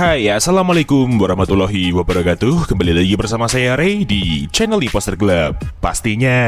Hai, assalamualaikum warahmatullahi wabarakatuh. Kembali lagi bersama saya Ray di channel Imposter Club pastinya.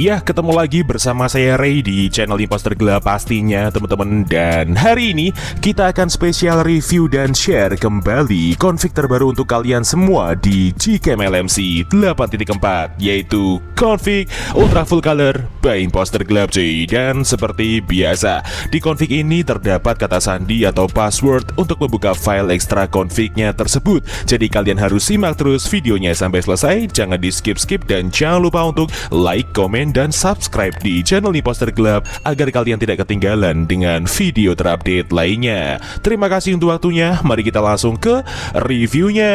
Iya, ketemu lagi bersama saya Ray di channel Imposter Club pastinya teman-teman. Dan hari ini kita akan spesial review dan share kembali config terbaru untuk kalian semua di Gcam LMC 8.4, yaitu config Ultra Full Color by Imposter Club cuy. Dan seperti biasa, di config ini terdapat kata sandi atau password untuk membuka file ekstra config-nya tersebut. Jadi kalian harus simak terus videonya sampai selesai, jangan di skip-skip, dan jangan lupa untuk like, komen, dan subscribe di channel Imposter Club agar kalian tidak ketinggalan dengan video terupdate lainnya. Terima kasih untuk waktunya, mari kita langsung ke reviewnya.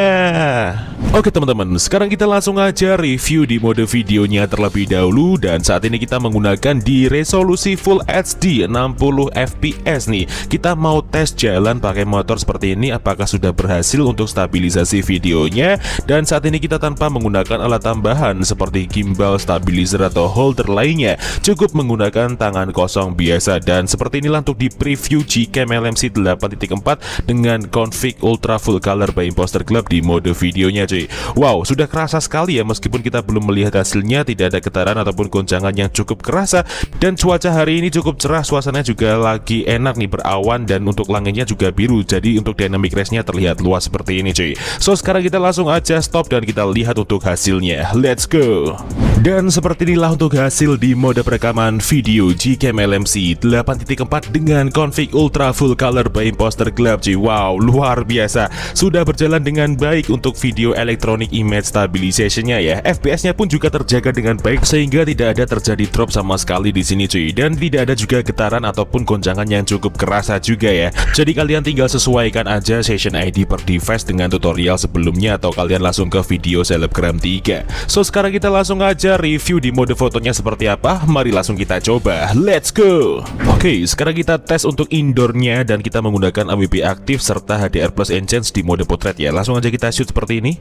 Oke teman-teman, sekarang kita langsung aja review di mode videonya terlebih dahulu. Dan saat ini kita menggunakan di resolusi Full HD 60 fps nih. Kita mau tes jalan pakai motor seperti ini, apakah sudah berhasil untuk stabilisasi videonya. Dan saat ini kita tanpa menggunakan alat tambahan seperti gimbal, stabilizer, atau holder lainnya, cukup menggunakan tangan kosong biasa. Dan seperti inilah untuk di preview Gcam LMC 8.4 dengan config Ultra Full Color by Imposter Club di mode videonya cuy. Wow, sudah kerasa sekali ya, meskipun kita belum melihat hasilnya, tidak ada getaran ataupun goncangan yang cukup kerasa. Dan cuaca hari ini cukup cerah, suasananya juga lagi enak nih, berawan, dan untuk langitnya juga biru. Jadi untuk dynamic range-nya terlihat luas seperti ini cuy. So sekarang kita langsung aja stop dan kita lihat untuk hasilnya. Let's go. Dan seperti inilah untuk hasil di mode perekaman video Gcam LMC 8.4 dengan config Ultra Full Color by Imposter Club cuy. Wow, luar biasa, sudah berjalan dengan baik untuk video electronic image stabilization-nya ya. FPS-nya pun juga terjaga dengan baik sehingga tidak ada terjadi drop sama sekali di sini cuy. Dan tidak ada juga getaran ataupun goncangan yang cukup kerasa juga ya. Jadi kalian tinggal sesuaikan aja session ID per device dengan tutorial sebelumnya, atau kalian langsung ke video selebgram 3. So sekarang kita langsung aja review di mode fotonya seperti apa. Mari langsung kita coba, let's go. Oke, sekarang kita tes untuk indoornya dan kita menggunakan AWP aktif serta HDR plus enhance di mode potret ya. Langsung aja kita shoot seperti ini.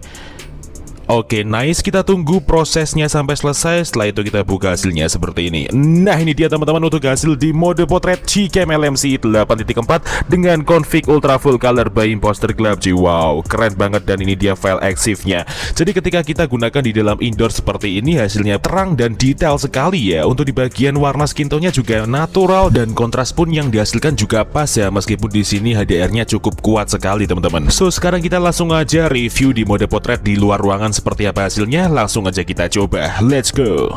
Oke, nice, kita tunggu prosesnya sampai selesai. Setelah itu kita buka hasilnya seperti ini. Nah, ini dia teman-teman untuk hasil di mode potret Gcam LMC 8.4 dengan config Ultra Full Color by Imposter Club. Wow, keren banget. Dan ini dia file EXIF-nya. Jadi ketika kita gunakan di dalam indoor seperti ini, hasilnya terang dan detail sekali ya. Untuk di bagian warna skin tone-nya juga natural, dan kontras pun yang dihasilkan juga pas ya, meskipun di sini HDR-nya cukup kuat sekali teman-teman. So sekarang kita langsung aja review di mode potret di luar ruangan seperti apa hasilnya. Langsung aja kita coba, let's go.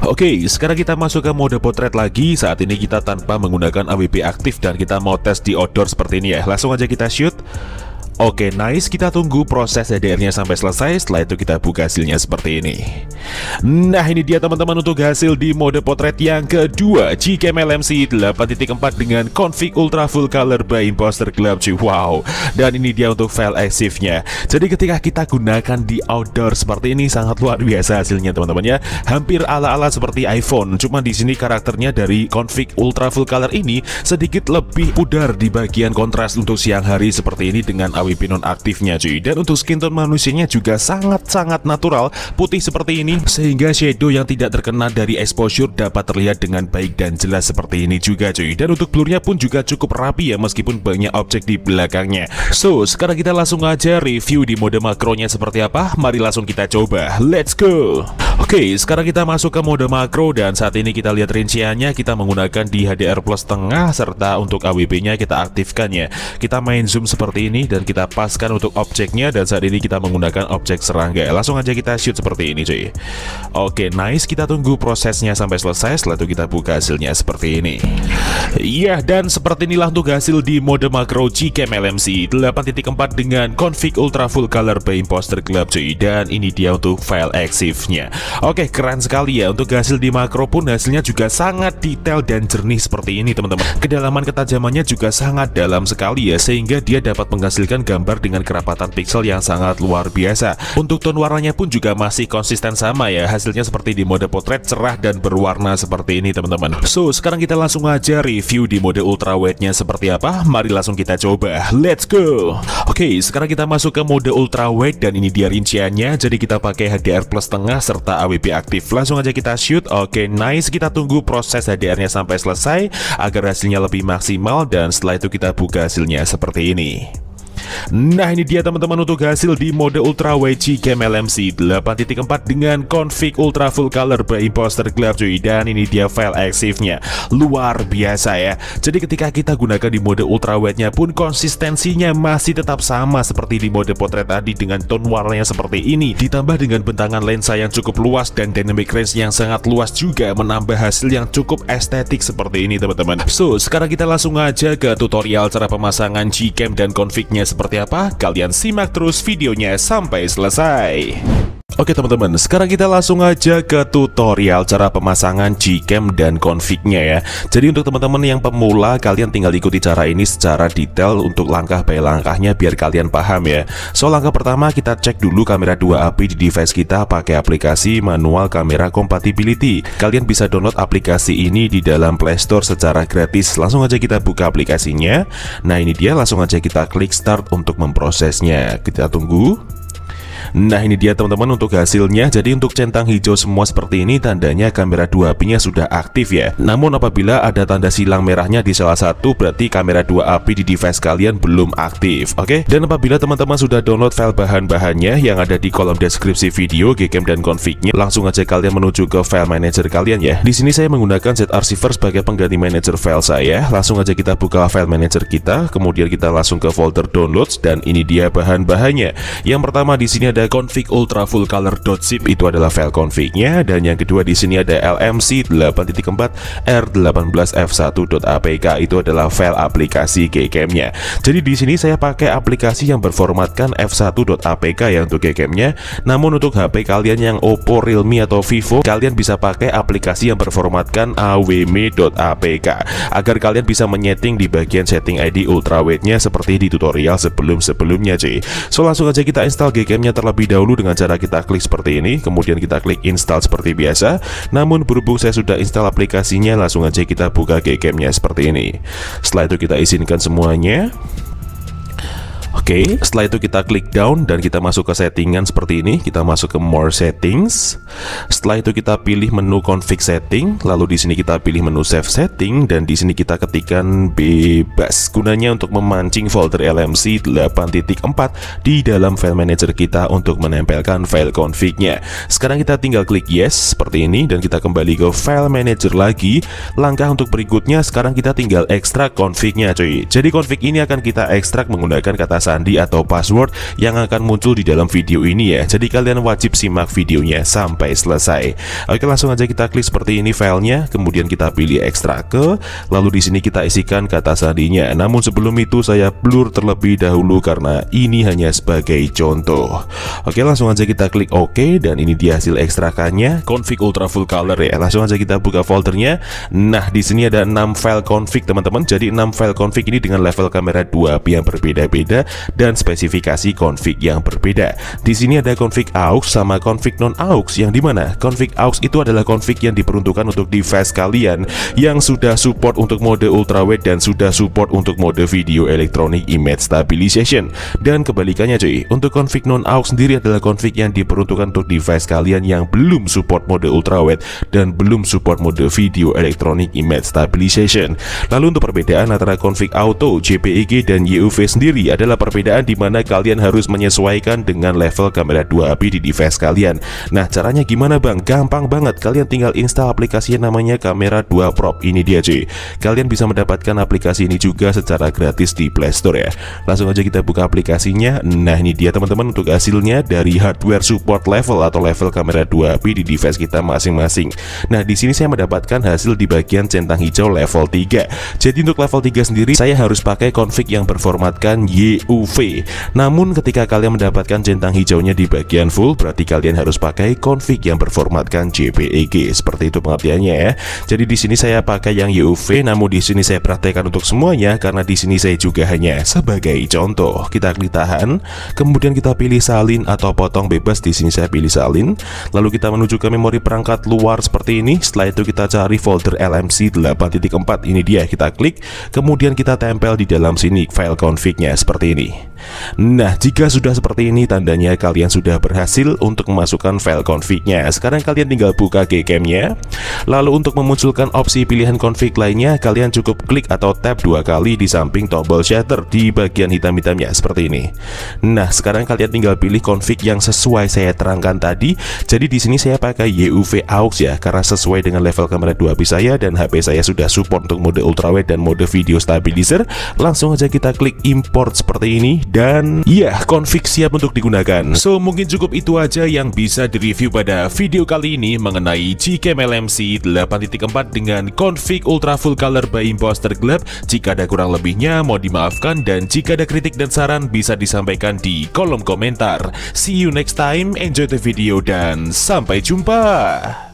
Oke, sekarang kita masuk ke mode potret lagi. Saat ini kita tanpa menggunakan AWP aktif dan kita mau tes di outdoor seperti ini ya. Langsung aja kita shoot. Oke, nice, kita tunggu proses HDR-nya sampai selesai. Setelah itu kita buka hasilnya seperti ini. Nah, ini dia teman-teman untuk hasil di mode potret yang kedua Gcam LMC 8.4 dengan config Ultra Full Color by Imposter Club. Wow, dan ini dia untuk file EXIF-nya. Jadi ketika kita gunakan di outdoor seperti ini, sangat luar biasa hasilnya teman-teman ya. Hampir ala-ala seperti iPhone, cuma di sini karakternya dari config Ultra Full Color ini sedikit lebih pudar di bagian kontras untuk siang hari seperti ini dengan AWP non-aktifnya cuy. Dan untuk skin tone manusianya juga sangat-sangat natural, putih seperti ini, sehingga shadow yang tidak terkena dari exposure dapat terlihat dengan baik dan jelas seperti ini juga cuy. Dan untuk blurnya pun juga cukup rapi ya, meskipun banyak objek di belakangnya. So sekarang kita langsung aja review di mode makronya seperti apa. Mari langsung kita coba, let's go. Oke, sekarang kita masuk ke mode makro dan saat ini kita lihat rinciannya. Kita menggunakan di HDR plus tengah serta untuk AWP-nya kita aktifkan ya. Kita main zoom seperti ini dan kita paskan untuk objeknya, dan saat ini kita menggunakan objek serangga. Langsung aja kita shoot seperti ini cuy. Oke, nice, kita tunggu prosesnya sampai selesai. Setelah itu kita buka hasilnya seperti ini. Iya, dan seperti inilah untuk hasil di mode makro Gcam LMC 8.4 dengan config Ultra Full Color by Imposter Club cuy. Dan ini dia untuk file EXIF-nya. Oke, keren sekali ya. Untuk hasil di makro pun hasilnya juga sangat detail dan jernih seperti ini teman-teman. Kedalaman ketajamannya juga sangat dalam sekali ya, sehingga dia dapat menghasilkan gambar dengan kerapatan piksel yang sangat luar biasa. Untuk tone warnanya pun juga masih konsisten sama ya. Hasilnya seperti di mode potret, cerah dan berwarna seperti ini teman-teman. So, sekarang kita langsung aja review di mode ultrawide-nya seperti apa. Mari langsung kita coba. Let's go. Oke, sekarang kita masuk ke mode ultrawide dan ini dia rinciannya. Jadi kita pakai HDR plus tengah serta AWB aktif. Langsung aja kita shoot. Oke, nice. Kita tunggu proses HDR-nya sampai selesai agar hasilnya lebih maksimal, dan setelah itu kita buka hasilnya seperti ini. Nah, ini dia teman-teman untuk hasil di mode ultrawide Gcam LMC 8.4 dengan config ultra full color by Imposter Glove cuy. Dan ini dia file EXIF-nya. Luar biasa ya. Jadi ketika kita gunakan di mode ultrawide-nya pun konsistensinya masih tetap sama seperti di mode potret tadi, dengan tone warnanya seperti ini, ditambah dengan bentangan lensa yang cukup luas dan dynamic range yang sangat luas juga, menambah hasil yang cukup estetik seperti ini teman-teman. So, sekarang kita langsung aja ke tutorial cara pemasangan Gcam dan config-nya seperti apa. Kalian simak terus videonya sampai selesai. Oke teman-teman, sekarang kita langsung aja ke tutorial cara pemasangan Gcam dan config-nya ya. Jadi untuk teman-teman yang pemula, kalian tinggal ikuti cara ini secara detail untuk langkah by langkahnya biar kalian paham ya. So, langkah pertama kita cek dulu kamera 2 API di device kita pakai aplikasi Manual Camera Compatibility. Kalian bisa download aplikasi ini di dalam Play Store secara gratis. Langsung aja kita buka aplikasinya. Nah, ini dia, langsung aja kita klik start untuk memprosesnya. Kita tunggu. Nah, ini dia teman-teman untuk hasilnya. Jadi untuk centang hijau semua seperti ini tandanya kamera 2API-nya sudah aktif ya. Namun apabila ada tanda silang merahnya di salah satu, berarti kamera 2API di device kalian belum aktif. Oke. Dan apabila teman-teman sudah download file bahan-bahannya yang ada di kolom deskripsi video Gcam dan config-nya, langsung aja kalian menuju ke file manager kalian ya. Di sini saya menggunakan Z-Archiver sebagai pengganti manager file saya. Langsung aja kita buka file manager kita, kemudian kita langsung ke folder downloads, dan ini dia bahan-bahannya. Yang pertama di sini ada config ultra full color.zip, itu adalah file config-nya, dan yang kedua di sini ada LMC 8.4 R18F1.apk, itu adalah file aplikasi Gcam-nya. Jadi di sini saya pakai aplikasi yang berformatkan f1.apk ya untuk Gcam-nya. Namun untuk HP kalian yang Oppo, Realme atau Vivo, kalian bisa pakai aplikasi yang berformatkan awm.apk agar kalian bisa menyeting di bagian setting ID ultrawide-nya seperti di tutorial sebelum-sebelumnya cuy. So, langsung aja kita install Gcam-nya terlebih dahulu dengan cara kita klik seperti ini, kemudian kita klik install seperti biasa. Namun berhubung saya sudah install aplikasinya, langsung aja kita buka Gcam-nya seperti ini. Setelah itu kita izinkan semuanya. Oke, setelah itu kita klik down dan kita masuk ke settingan seperti ini. Kita masuk ke more settings. Setelah itu kita pilih menu config setting, lalu di sini kita pilih menu save setting, dan di sini kita ketikkan bebas, gunanya untuk memancing folder LMC 8.4 di dalam file manager kita untuk menempelkan file config-nya. Sekarang kita tinggal klik yes seperti ini dan kita kembali ke file manager lagi. Langkah untuk berikutnya sekarang kita tinggal ekstrak config-nya cuy. Jadi config ini akan kita ekstrak menggunakan kata sandi atau password yang akan muncul di dalam video ini ya. Jadi kalian wajib simak videonya sampai selesai. Oke, langsung aja kita klik seperti ini filenya, kemudian kita pilih ekstrak ke, lalu di sini kita isikan kata sandinya. Namun sebelum itu saya blur terlebih dahulu karena ini hanya sebagai contoh. Oke, langsung aja kita klik OK, dan ini dia hasil ekstrakannya, config ultra full color ya. Langsung aja kita buka foldernya. Nah, di sini ada 6 file config teman-teman. Jadi 6 file config ini dengan level kamera 2API yang berbeda-beda dan spesifikasi config yang berbeda. Di sini ada config aux sama config non aux, yang dimana config aux itu adalah config yang diperuntukkan untuk device kalian yang sudah support untuk mode ultrawide dan sudah support untuk mode video electronic image stabilization. Dan kebalikannya cuy, untuk config non aux sendiri adalah config yang diperuntukkan untuk device kalian yang belum support mode ultrawide dan belum support mode video electronic image stabilization. Lalu untuk perbedaan antara config auto, JPEG dan YUV sendiri adalah perbedaan di mana kalian harus menyesuaikan dengan level kamera 2API di device kalian. Nah, caranya gimana bang? Gampang banget, kalian tinggal install aplikasi yang namanya Kamera 2 Pro. Ini dia cuy. Kalian bisa mendapatkan aplikasi ini juga secara gratis di Play Store ya. Langsung aja kita buka aplikasinya. Nah, ini dia teman-teman untuk hasilnya dari hardware support level atau level kamera 2API di device kita masing-masing. Nah, di sini saya mendapatkan hasil di bagian centang hijau level 3. Jadi untuk level 3 sendiri saya harus pakai config yang berformatkan YUV UV. Namun ketika kalian mendapatkan centang hijaunya di bagian full, berarti kalian harus pakai config yang berformatkan JPEG. Seperti itu pengertiannya ya. Jadi di sini saya pakai yang UV, namun di sini saya praktekkan untuk semuanya karena di sini saya juga hanya sebagai contoh. Kita klik tahan, kemudian kita pilih salin atau potong bebas. Di sini saya pilih salin. Lalu kita menuju ke memori perangkat luar seperti ini. Setelah itu kita cari folder LMC 8.4. Ini dia, kita klik, kemudian kita tempel di dalam sini file config-nya seperti ini. Nah, jika sudah seperti ini, tandanya kalian sudah berhasil untuk memasukkan file config-nya. Sekarang kalian tinggal buka Gcam-nya. Lalu untuk memunculkan opsi pilihan config lainnya, kalian cukup klik atau tap 2 kali di samping tombol shutter di bagian hitam-hitamnya seperti ini. Nah, sekarang kalian tinggal pilih config yang sesuai saya terangkan tadi. Jadi di sini saya pakai UV aux ya, karena sesuai dengan level kamera 2HP saya dan HP saya sudah support untuk mode ultrawide dan mode video stabilizer. Langsung aja kita klik import seperti ini. Dan ya, config siap untuk digunakan. So, mungkin cukup itu aja yang bisa direview pada video kali ini mengenai Gcam LMC 8.4 dengan config ultra full color by Imposter Glove. Jika ada kurang lebihnya mau dimaafkan, dan jika ada kritik dan saran bisa disampaikan di kolom komentar. See you next time, enjoy the video dan sampai jumpa.